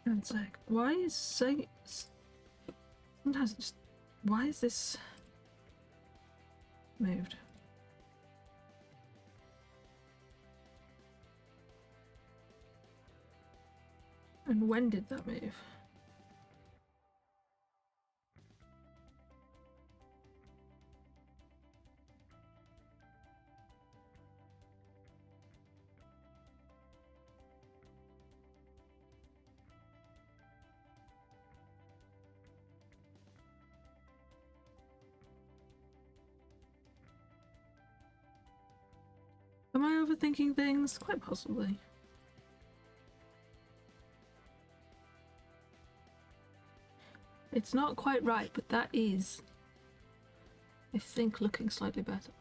One sec. Why is sometimes it just... Why is this moved? And when did that move? Am I overthinking things? Quite possibly. It's not quite right, but that is, I think, looking slightly better.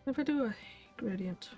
If I do a gradient.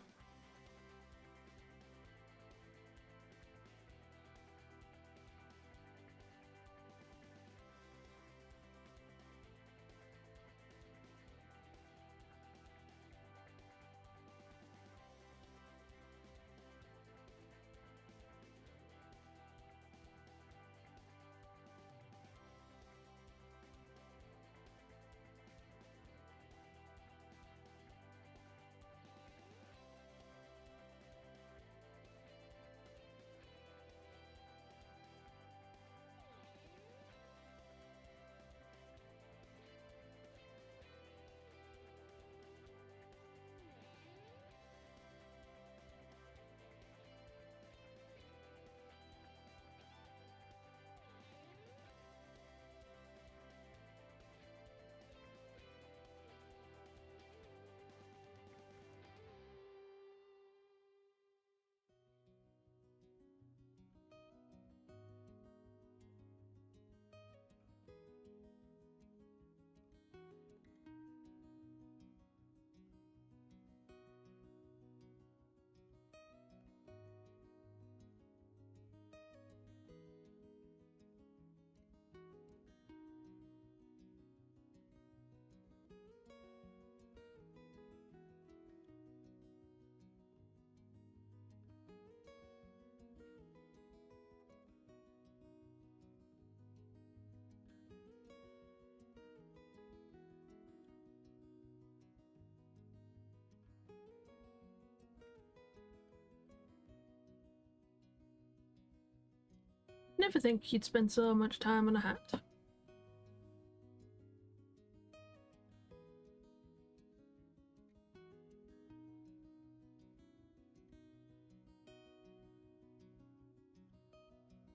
Never think you'd spend so much time on a hat. I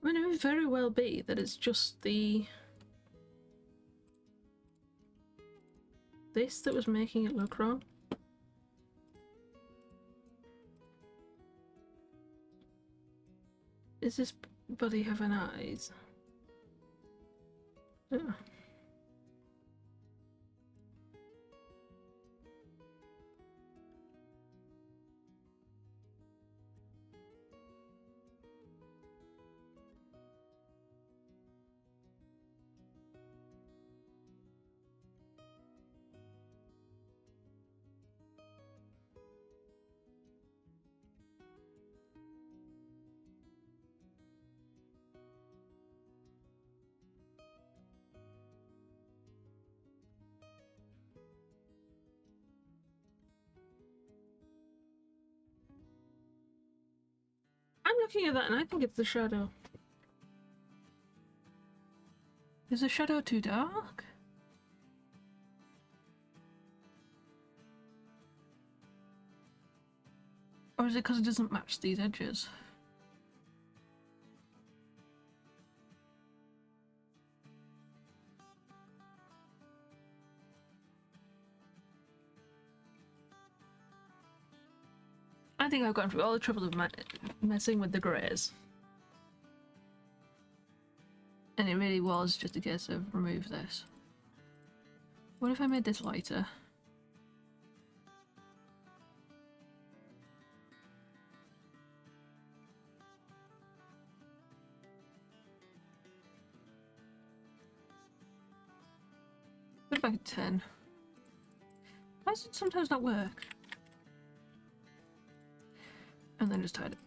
mean, it may very well be that it's just this that was making it look wrong. Does this buddy have an eyes? Oh. I'm looking at that and I think it's the shadow. Is the shadow too dark? Or is it because it doesn't match these edges? I think I've gone through all the trouble of messing with the greys. And it really was just a case of remove this. What if I made this lighter? What if I could 10? Why does it sometimes not work? And then just hide it.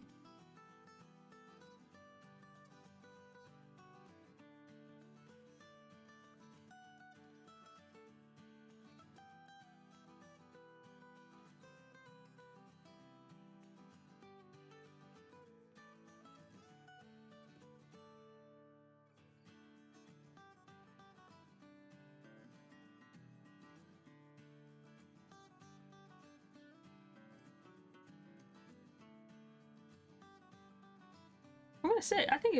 I'm gonna say, I think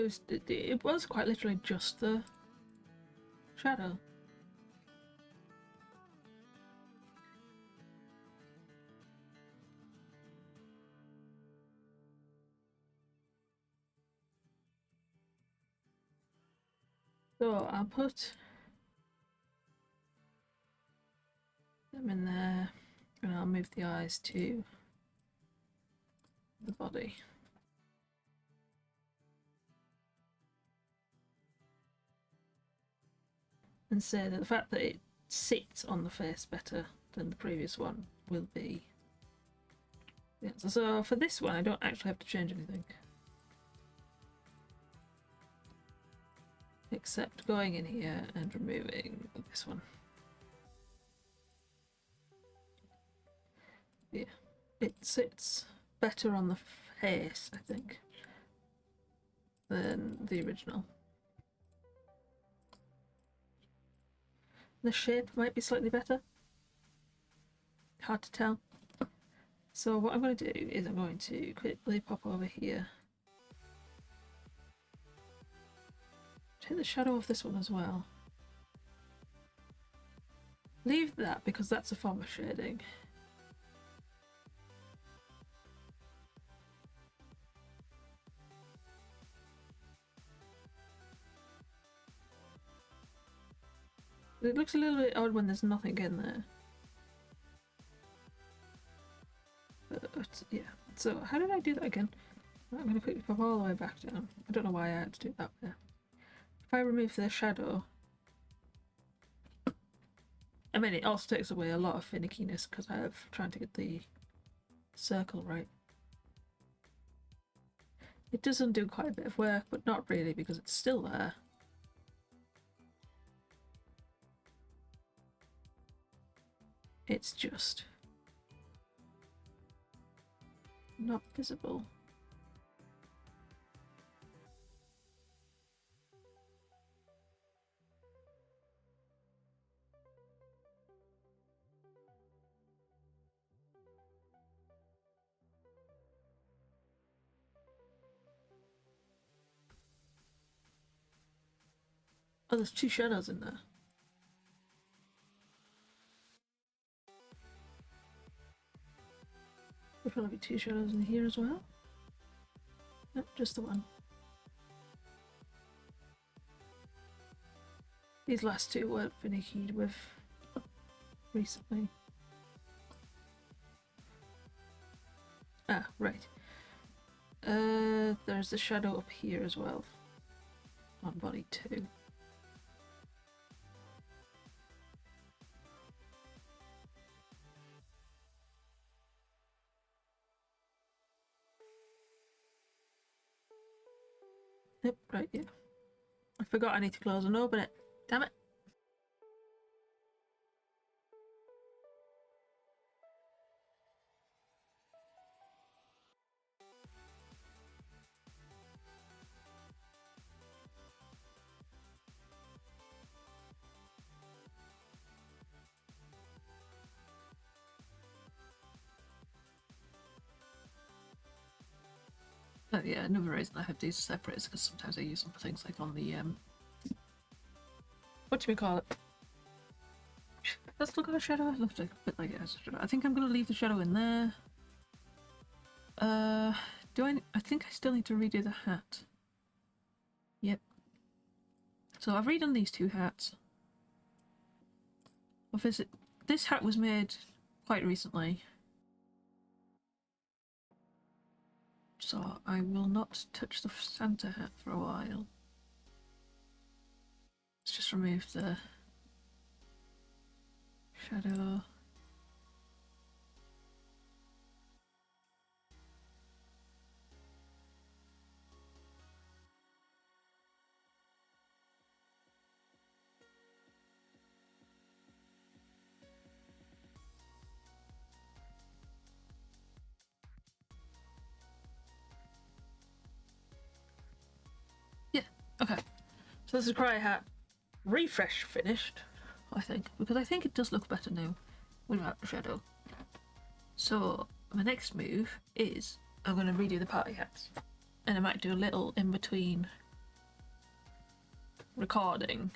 it was quite literally just the shadow. So I'll put them in there, and I'll move the eyes to the body. And say that the fact that it sits on the face better than the previous one will be the answer. So for this one, I don't actually have to change anything. Except going in here and removing this one. Yeah, it sits better on the face, I think, than the original. The shape might be slightly better. Hard to tell. So what I'm going to do is I'm going to quickly pop over here. Take the shadow off this one as well. Leave that because that's a form of shading. It looks a little bit odd when there's nothing in there. But yeah, so how did I do that again? I'm going to quickly pop all the way back down. I don't know why I had to do that there. If I remove the shadow, I mean it also takes away a lot of finickiness because I have trying to get the circle right. It does undo quite a bit of work, but not really because it's still there. It's just not visible. Oh, there's two shadows in there. There'll probably be two shadows in here as well. Nope, just the one. These last two weren't finickied with recently. Ah, right. There's the shadow up here as well. On body 2. Yep, right, yeah. I forgot I need to close and open it. Damn it. Oh yeah, another reason I have these separate is because sometimes I use them for things like on the what do we call it? Let's look at a shadow. I love to put like it as a shadow. I think I'm gonna leave the shadow in there. I think I still need to redo the hat. Yep. So I've redone these two hats. This hat was made quite recently. So I will not touch the Santa hat for a while. Let's just remove the shadow. Yeah, okay. So this is Cry Hat refresh finished, I think, because I think it does look better now without the shadow. So my next move is I'm going to redo the party hats, and I might do a little in between recording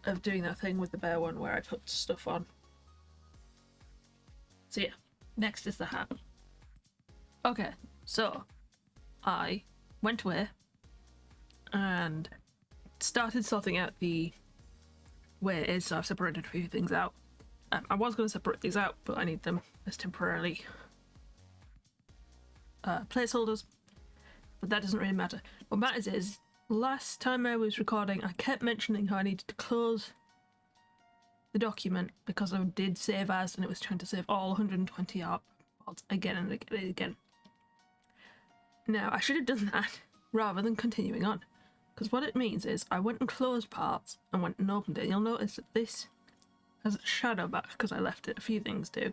of doing that thing with the bear one where I put stuff on. So yeah, next is the hat. Okay, so I went away and started sorting out the where it is, so I've separated a few things out. I was going to separate these out, but I need them as temporarily placeholders, but that doesn't really matter. What matters is, last time I was recording, I kept mentioning how I needed to close the document because I did save as, and it was trying to save all 120 artboards again and again and again. Now, I should have done that rather than continuing on, because what it means is I went and closed parts and went and opened it. You'll notice that this has a shadow back because I left it. A few things do.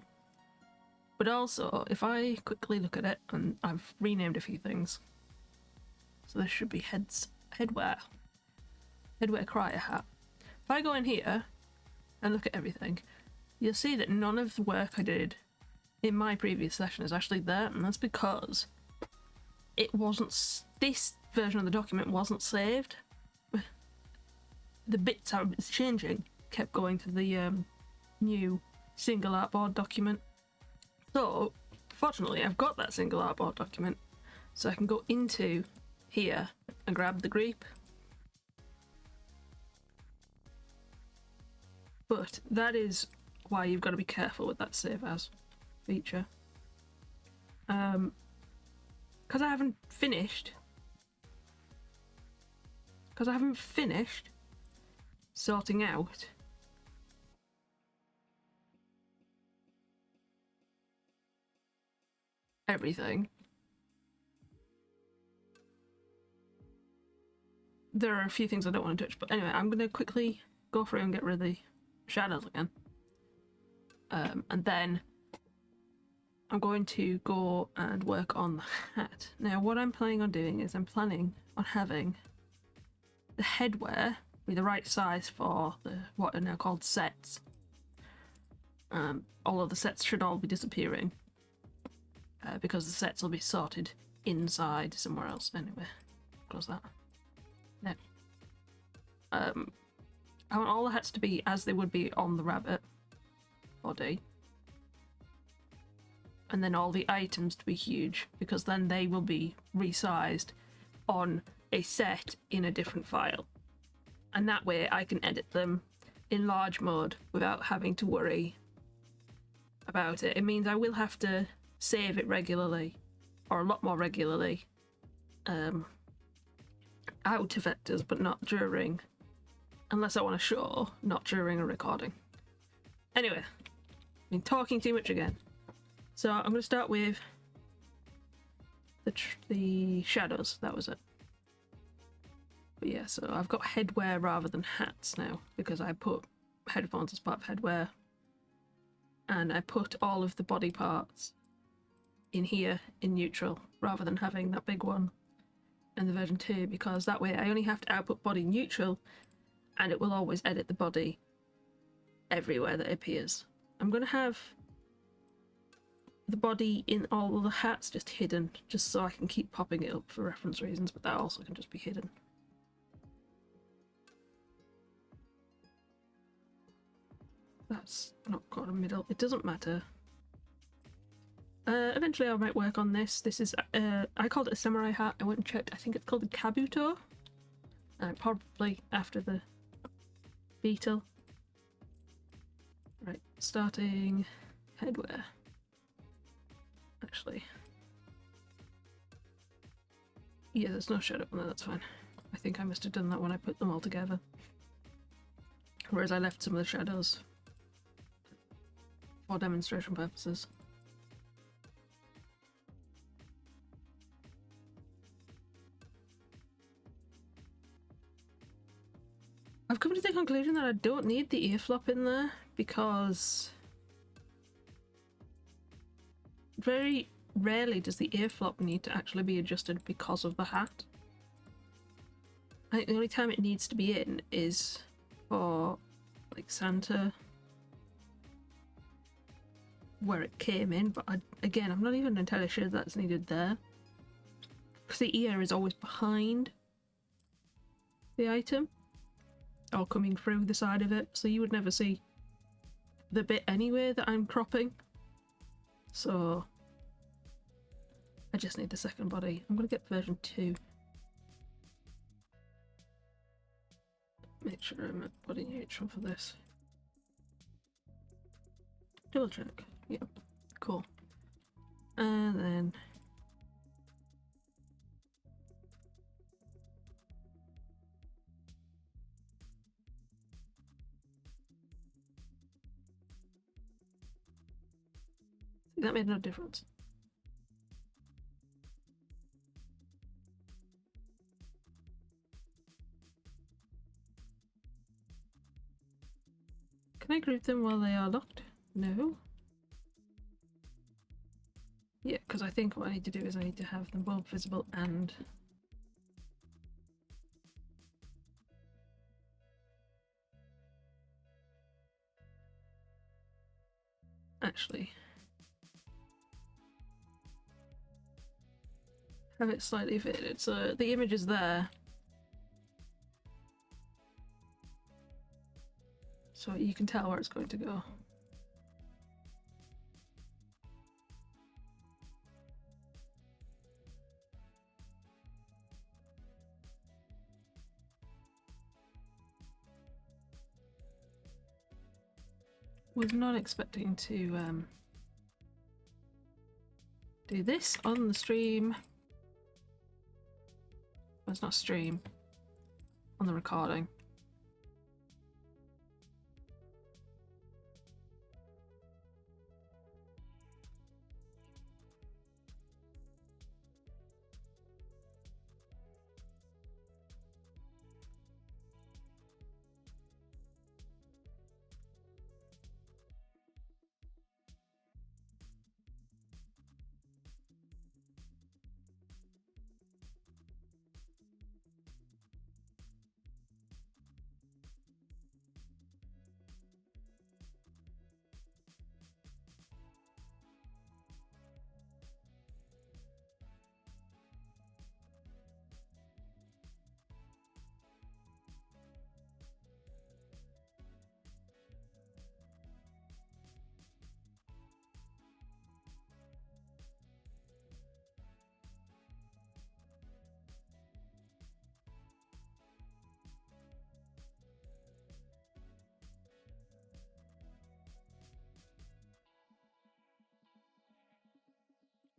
But also, if I quickly look at it, and I've renamed a few things, so this should be headwear crier hat. If I go in here and look at everything, you'll see that none of the work I did in my previous session is actually there, and that's because it wasn't, this version of the document wasn't saved. The bits I was changing kept going to the new single artboard document. So, fortunately, I've got that single artboard document, so I can go into here and grab the creep. But that is why you've got to be careful with that save as feature. Because I haven't finished sorting out everything. There are a few things I don't want to touch, but anyway, I'm going to quickly go through and get rid of the shadows again. And then I'm going to go and work on the hat. Now, what I'm planning on doing is I'm planning on having the headwear be the right size for the what are now called sets. All of the sets should all be disappearing because the sets will be sorted inside somewhere else. Anyway, close that. Now, I want all the hats to be as they would be on the rabbit body, and then all the items to be huge, because then they will be resized on a set in a different file, and that way I can edit them in large mode without having to worry about it. It means I will have to save it regularly, or a lot more regularly, out of vectors, but not during, unless I want to show, not during a recording. Anyway, I've been talking too much again. So I'm going to start with the shadows. That was it. But yeah, so I've got headwear rather than hats now, because I put headphones as part of headwear, and I put all of the body parts in here in neutral rather than having that big one in the version 2, because that way I only have to output body neutral and it will always edit the body everywhere that it appears. I'm going to have the body in all of the hats just hidden, just so I can keep popping it up for reference reasons, but that also can just be hidden. That's not got a middle, it doesn't matter. Eventually I might work on this. This is, I called it a samurai hat. I went and checked. I think it's called a kabuto. Probably after the beetle. Right, starting headwear. Actually. Yeah, there's no shadow on there, that's fine. I think I must have done that when I put them all together. Whereas I left some of the shadows for demonstration purposes. I've come to the conclusion that I don't need the ear flop in there because very rarely does the ear flop need to actually be adjusted because of the hat. I think the only time it needs to be in is for like Santa, where it came in, but again, I'm not even entirely sure that's needed there because the ear is always behind the item or coming through the side of it, so you would never see the bit anyway that I'm cropping. So I just need the second body. I'm gonna get version 2. Make sure I'm at body neutral for this. Double check. Yep. Cool. And then that made no difference. Can I group them while they are locked? No. Yeah, because I think what I need to do is I need to have them both visible and actually have it slightly faded. So the image is there. So you can tell where it's going to go. Was not expecting to do this on the stream. Well, it's not stream. On the recording.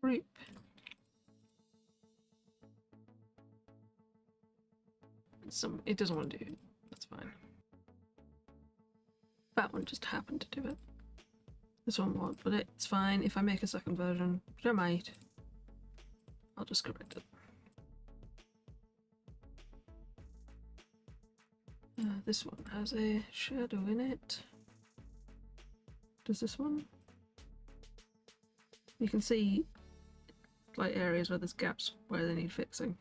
Group. It doesn't want to do it. That's fine. That one just happened to do it. This one won't, but it's fine. If I make a second version, which I might, I'll just correct it. This one has a shadow in it. Does this one? You can see like areas where there's gaps where they need fixing.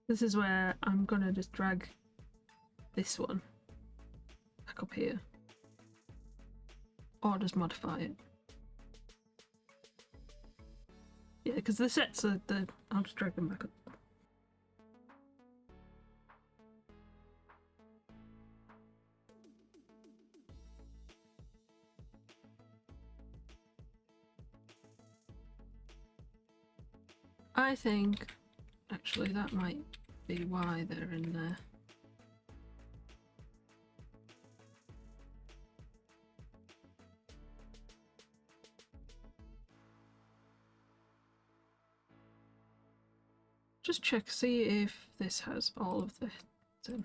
This is where I'm gonna just drag this one back up here. Or just modify it. Yeah, because the sets are I'll just drag them back up. I think actually that might be why they're in there. Just check, see if this has all of this in.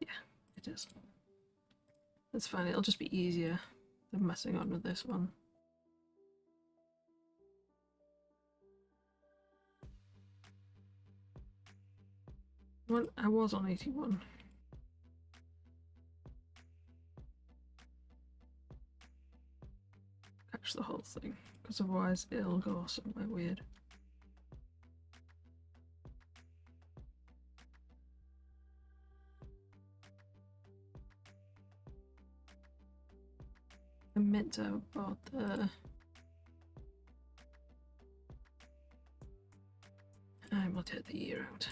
Yeah, it is. That's fine, it'll just be easier than messing on with this one. Well, I was on 81. Catch the whole thing, because otherwise it'll go somewhere weird. I meant to have bought the... I will take the year out.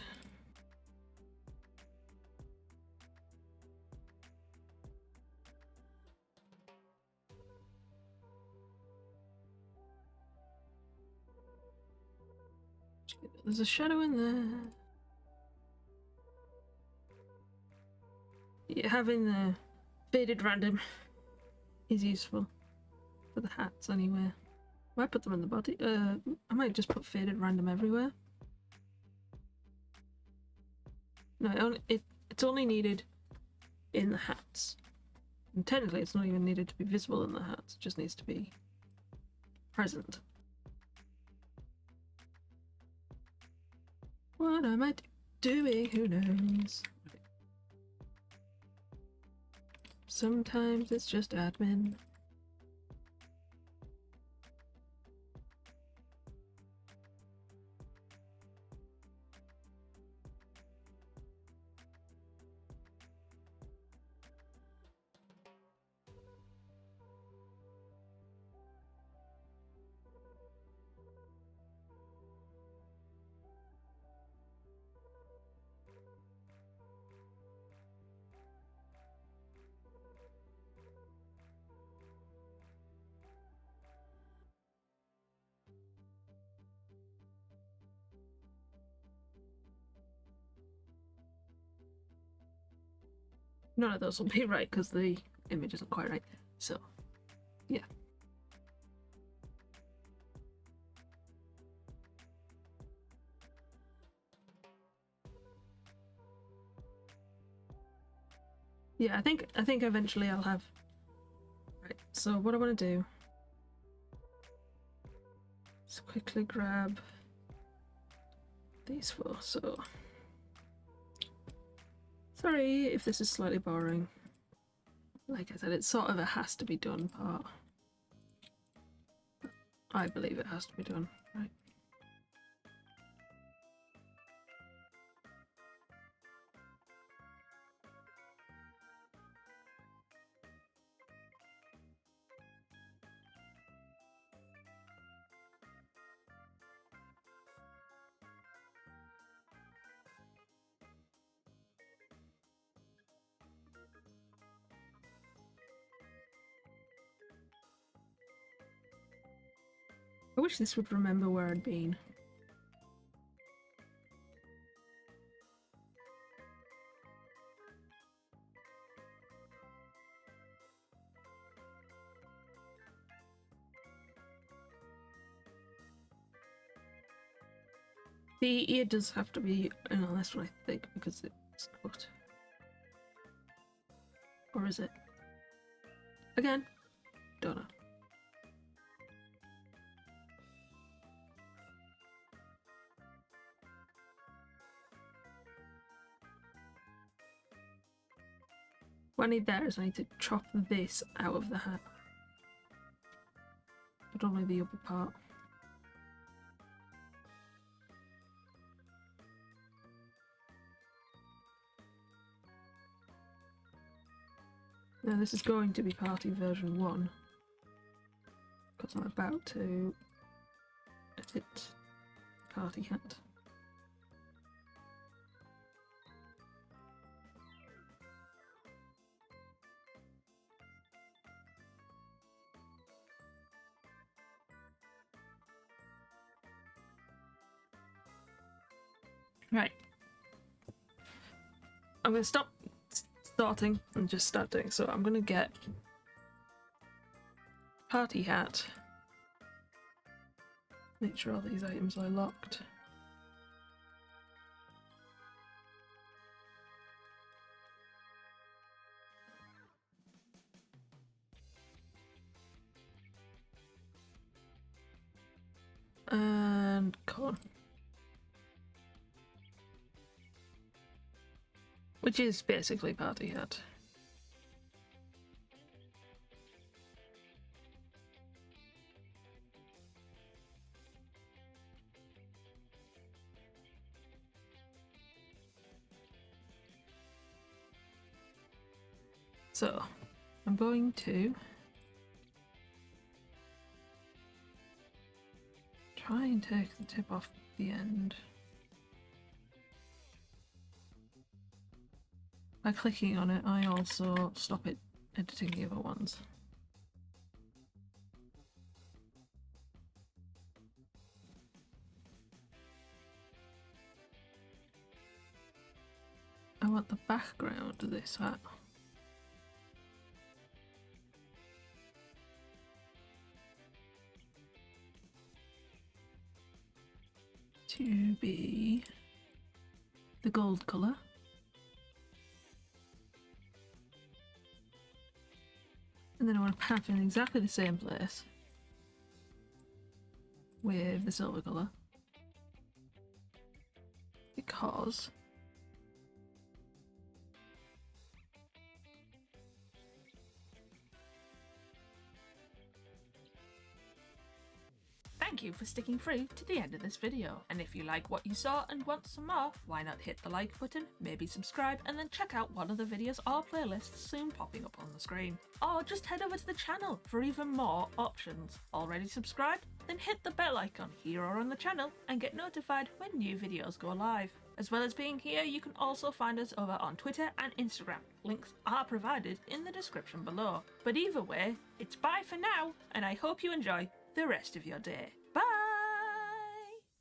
There's a shadow in there. Yeah, having the faded random is useful for the hats anyway. I might put them in the body. I might just put faded random everywhere. No, it's only needed in the hats. And technically it's not even needed to be visible in the hats, it just needs to be present. What am I doing? Who knows? Sometimes it's just admin. None of those will be right because the image isn't quite right. So, yeah. Yeah, I think eventually I'll have... Right, so what I want to do is quickly grab these four, so... Sorry if this is slightly boring. Like I said, it's sort of a has to be done part. I believe it has to be done, right? I wish this would remember where I'd been. The ear does have to be in on this one, I think, because it's what? Or is it? Again? Don't know. What I need there is I need to chop this out of the hat. But only the upper part. Now this is going to be party version 1. Because I'm about to edit party hat. Right. I'm going to stop starting and just start doing. So I'm going to get party hat. Make sure all these items are locked. And corn. Which is basically party hat. So, I'm going to try and take the tip off the end by clicking on it. I also stop it editing the other ones. I want the background of this hat to be the gold colour. And then I want to path in exactly the same place with the silver colour. Because Thank you for sticking through to the end of this video, and if you like what you saw and want some more, why not hit the like button, maybe subscribe, and then check out one of the videos or playlists soon popping up on the screen. Or just head over to the channel for even more options. Already subscribed? Then hit the bell icon here or on the channel and get notified when new videos go live. As well as being here, you can also find us over on Twitter and Instagram. Links are provided in the description below. But either way, it's bye for now, and I hope you enjoy the rest of your day.